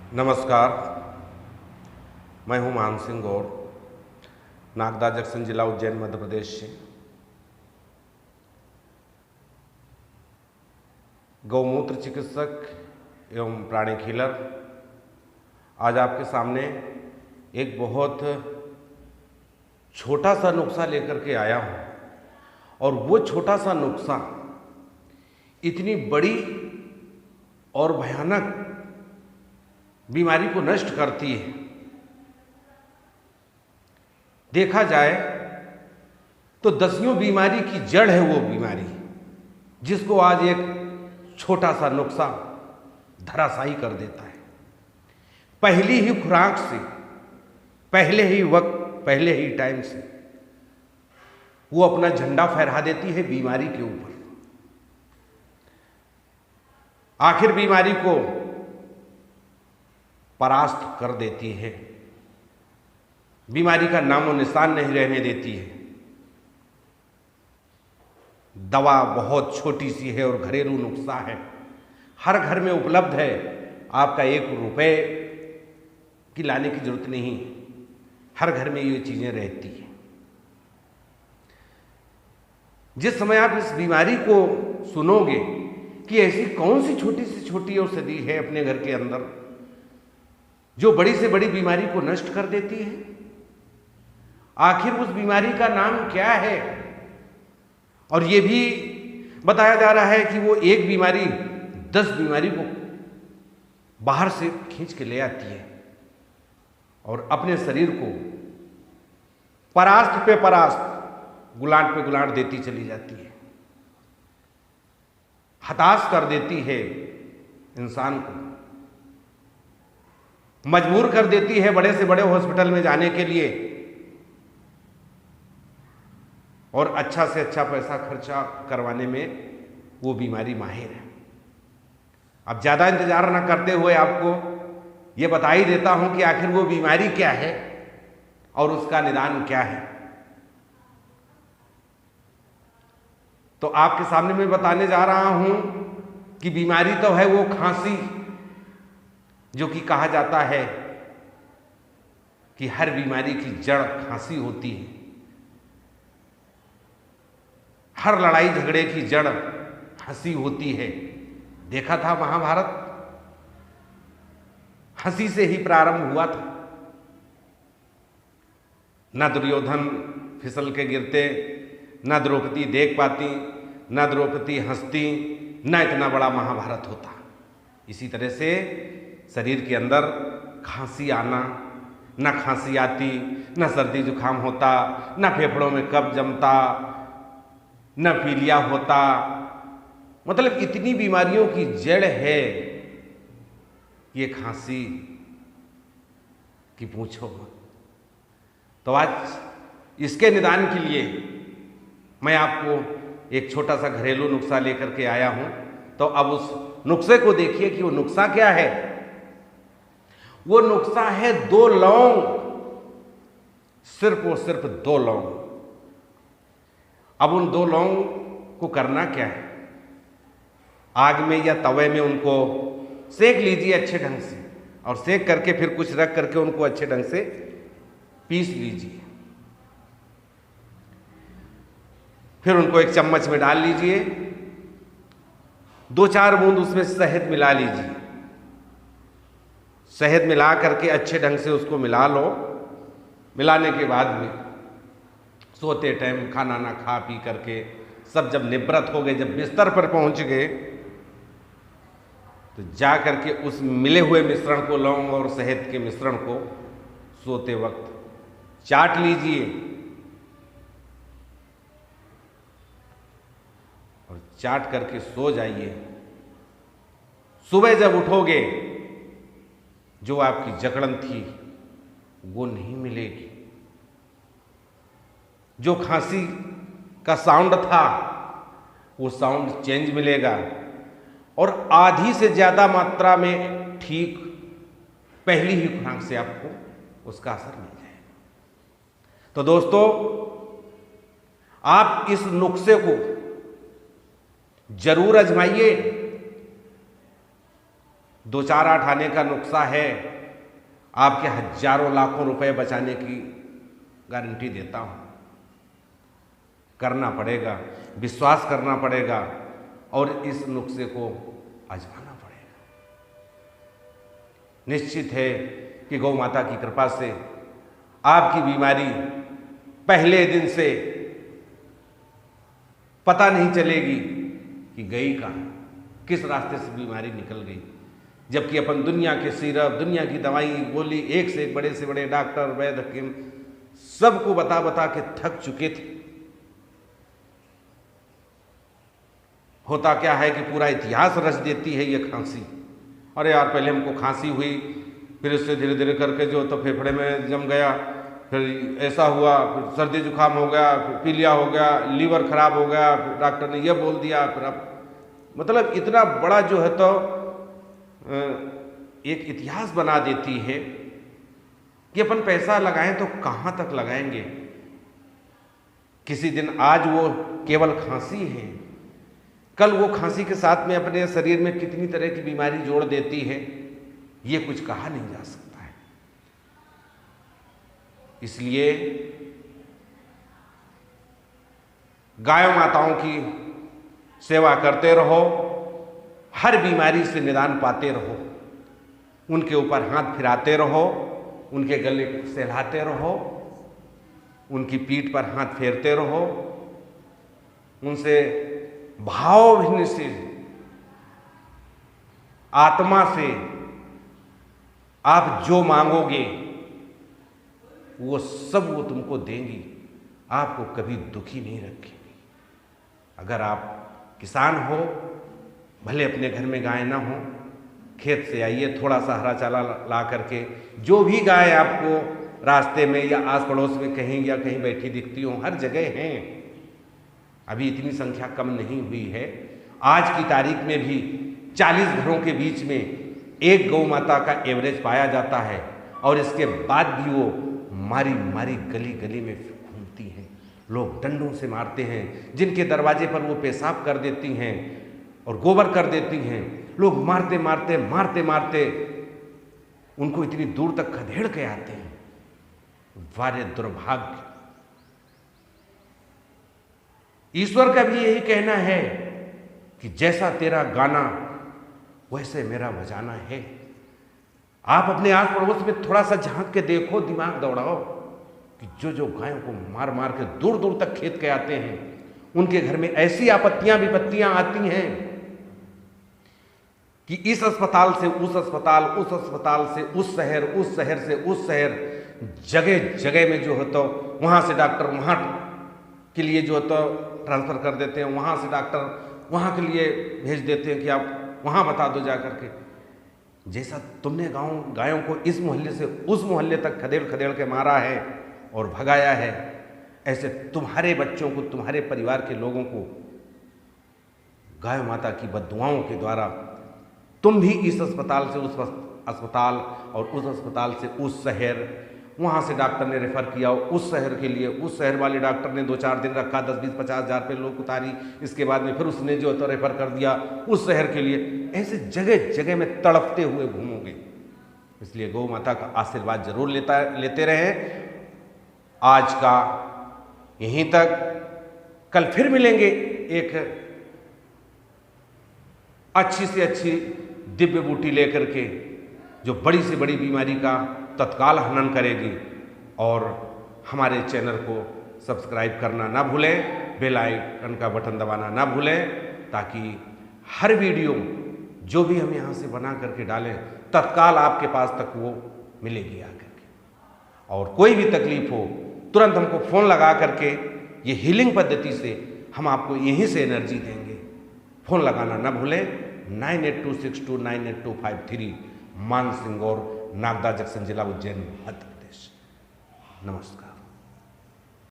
नमस्कार, मैं हूं मान सिंह गौर, नागदा जंक्शन जिला उज्जैन मध्य प्रदेश से। गौमूत्र चिकित्सक एवं प्राणी खिलर आज आपके सामने एक बहुत छोटा सा नुस्खा लेकर के आया हूं, और वो छोटा सा नुस्खा इतनी बड़ी और भयानक बीमारी को नष्ट करती है। देखा जाए तो दसियों बीमारी की जड़ है वो बीमारी, जिसको आज एक छोटा सा नुस्खा धराशायी कर देता है। पहली ही खुराक से, पहले ही वक्त, पहले ही टाइम से वो अपना झंडा फहरा देती है बीमारी के ऊपर। आखिर बीमारी को परास्त कर देती है, बीमारी का नामो निशान नहीं रहने देती है। दवा बहुत छोटी सी है और घरेलू नुस्खा है, हर घर में उपलब्ध है। आपका 1 रुपए की लाने की जरूरत नहीं, हर घर में ये चीजें रहती हैं। जिस समय आप इस बीमारी को सुनोगे कि ऐसी कौन सी छोटी औषधि है अपने घर के अंदर जो बड़ी से बड़ी बीमारी को नष्ट कर देती है, आखिर उस बीमारी का नाम क्या है? और ये भी बताया जा रहा है कि वो एक बीमारी 10 बीमारी को बाहर से खींच के ले आती है और अपने शरीर को परास्त पे परास्त, गुलाट पे गुलाट देती चली जाती है, हताश कर देती है इंसान को, मजबूर कर देती है बड़े से बड़े हॉस्पिटल में जाने के लिए और अच्छा से अच्छा पैसा खर्चा करवाने में वो बीमारी माहिर है। अब ज़्यादा इंतजार न करते हुए आपको ये बता ही देता हूं कि आखिर वो बीमारी क्या है और उसका निदान क्या है। तो आपके सामने मैं बताने जा रहा हूं कि बीमारी तो है वो खांसी, जो कि कहा जाता है कि हर बीमारी की जड़ खांसी होती है, हर लड़ाई झगड़े की जड़ हंसी होती है। देखा था महाभारत, हंसी से ही प्रारंभ हुआ था। न दुर्योधन फिसल के गिरते, न द्रौपदी देख पाती, न द्रौपदी हंसती, न इतना बड़ा महाभारत होता। इसी तरह से शरीर के अंदर खांसी आना, न खांसी आती, न सर्दी जुकाम होता, न फेफड़ों में कब्ज जमता, न पीलिया होता, मतलब इतनी बीमारियों की जड़ है ये खांसी कि पूछो मत। तो आज इसके निदान के लिए मैं आपको एक छोटा सा घरेलू नुस्खा लेकर के आया हूं। तो अब उस नुस्खे को देखिए कि वो नुस्खा क्या है। वो नुस्खा है 2 लौंग, सिर्फ और सिर्फ 2 लौंग। अब उन 2 लौंग को करना क्या है, आग में या तवे में उनको सेक लीजिए अच्छे ढंग से, और सेक करके फिर कुछ रख करके उनको अच्छे ढंग से पीस लीजिए। फिर उनको एक चम्मच में डाल लीजिए, 2-4 बूंद उसमें शहद मिला लीजिए। शहद मिला करके अच्छे ढंग से उसको मिला लो। मिलाने के बाद में सोते टाइम खाना ना खा पी करके सब जब निवृत्त हो गए, जब बिस्तर पर पहुंच गए, तो जा करके उस मिले हुए मिश्रण को, लौंग और शहद के मिश्रण को सोते वक्त चाट लीजिए और चाट करके सो जाइए। सुबह जब उठोगे जो आपकी जकड़न थी वो नहीं मिलेगी, जो खांसी का साउंड था वो साउंड चेंज मिलेगा, और आधी से ज़्यादा मात्रा में ठीक पहली ही खुराक से आपको उसका असर मिल जाएगा। तो दोस्तों, आप इस नुस्खे को जरूर आजमाइए। 248 आने का नुस्खा है, आपके हजारों लाखों रुपए बचाने की गारंटी देता हूं। करना पड़ेगा, विश्वास करना पड़ेगा और इस नुस्खे को आजमाना पड़ेगा। निश्चित है कि गौ माता की कृपा से आपकी बीमारी पहले दिन से पता नहीं चलेगी कि गई कहाँ, किस रास्ते से बीमारी निकल गई। जबकि अपन दुनिया के सिरप, दुनिया की दवाई गोली, एक से एक बड़े से बड़े डॉक्टर, वैद्य, हकीम सबको बता बता के थक चुके थे। होता क्या है कि पूरा इतिहास रच देती है ये खांसी। अरे यार, पहले हमको खांसी हुई, फिर इससे धीरे धीरे करके जो तो फेफड़े में जम गया, फिर ऐसा हुआ, फिर सर्दी जुकाम हो गया, फिर पीलिया हो गया, लीवर खराब हो गया, फिर डॉक्टर ने ये बोल दिया, फिर अब मतलब इतना बड़ा जो है तो एक इतिहास बना देती है कि अपन पैसा लगाएं तो कहाँ तक लगाएंगे। किसी दिन आज वो केवल खांसी है, कल वो खांसी के साथ में अपने शरीर में कितनी तरह की बीमारी जोड़ देती है, ये कुछ कहा नहीं जा सकता है। इसलिए गायों माताओं की सेवा करते रहो, हर बीमारी से निदान पाते रहो, उनके ऊपर हाथ फिराते रहो, उनके गले को सहलाते रहो, उनकी पीठ पर हाथ फेरते रहो, उनसे भावभिन्न से, आत्मा से आप जो मांगोगे वो सब वो तुमको देंगी, आपको कभी दुखी नहीं रखेंगी। अगर आप किसान हो, भले अपने घर में गाय ना हो, खेत से आइए, थोड़ा सा हरा चारा ला करके, जो भी गाय आपको रास्ते में या आस पड़ोस में कहीं या कहीं बैठी दिखती हो, हर जगह हैं, अभी इतनी संख्या कम नहीं हुई है। आज की तारीख में भी 40 घरों के बीच में एक गौ माता का एवरेज पाया जाता है, और इसके बाद भी वो मारी मारी गली गली में घूमती हैं। लोग डंडों से मारते हैं, जिनके दरवाजे पर वो पेशाब कर देती हैं और गोबर कर देती हैं, लोग मारते मारते मारते मारते उनको इतनी दूर तक खदेड़ के आते हैं। वारे दुर्भाग्य। ईश्वर का भी यही कहना है कि जैसा तेरा गाना वैसे मेरा बजाना है। आप अपने आस पड़ोस में थोड़ा सा झांक के देखो, दिमाग दौड़ाओ कि जो जो गायों को मार मार के दूर दूर तक खेत के आते हैं, उनके घर में ऐसी आपत्तियां विपत्तियां आती हैं कि इस अस्पताल से उस अस्पताल, उस अस्पताल से उस शहर, उस शहर से उस शहर, जगह जगह में जो है तो वहाँ से डॉक्टर वहाँ के लिए जो है तो ट्रांसफ़र कर देते हैं, वहाँ से डॉक्टर वहाँ के लिए भेज देते हैं कि आप वहाँ बता दो जा करके। जैसा तुमने गायों को इस मोहल्ले से उस मोहल्ले तक खदेड़ खदेड़ के मारा है और भगाया है, ऐसे तुम्हारे बच्चों को, तुम्हारे परिवार के लोगों को गाय माता की बद्दुआओं के द्वारा तुम भी इस अस्पताल से उस अस्पताल और उस अस्पताल से उस शहर, वहाँ से डॉक्टर ने रेफ़र किया उस शहर के लिए, उस शहर वाले डॉक्टर ने 2-4 दिन रखा, 10-20-50 हज़ार रुपये लोग उतारी, इसके बाद में फिर उसने जो तो रेफ़र कर दिया उस शहर के लिए। ऐसे जगह जगह में तड़पते हुए घूमोगे। इसलिए गौ माता का आशीर्वाद जरूर लेते रहें। आज का यहीं तक, कल फिर मिलेंगे एक अच्छी से अच्छी दिव्य बूटी लेकर के, जो बड़ी से बड़ी बीमारी का तत्काल हनन करेगी। और हमारे चैनल को सब्सक्राइब करना ना भूलें, बेल आइकन का बटन दबाना ना भूलें, ताकि हर वीडियो जो भी हम यहाँ से बना करके डालें तत्काल आपके पास तक वो मिलेगी आकर के। और कोई भी तकलीफ हो तुरंत हमको फ़ोन लगा करके, ये हीलिंग पद्धति से हम आपको यहीं से एनर्जी देंगे। फ़ोन लगाना ना भूलें, 9826298253, मान सिंह और नागदा जंक्शन, जिला उज्जैन, मध्य प्रदेश। नमस्कार।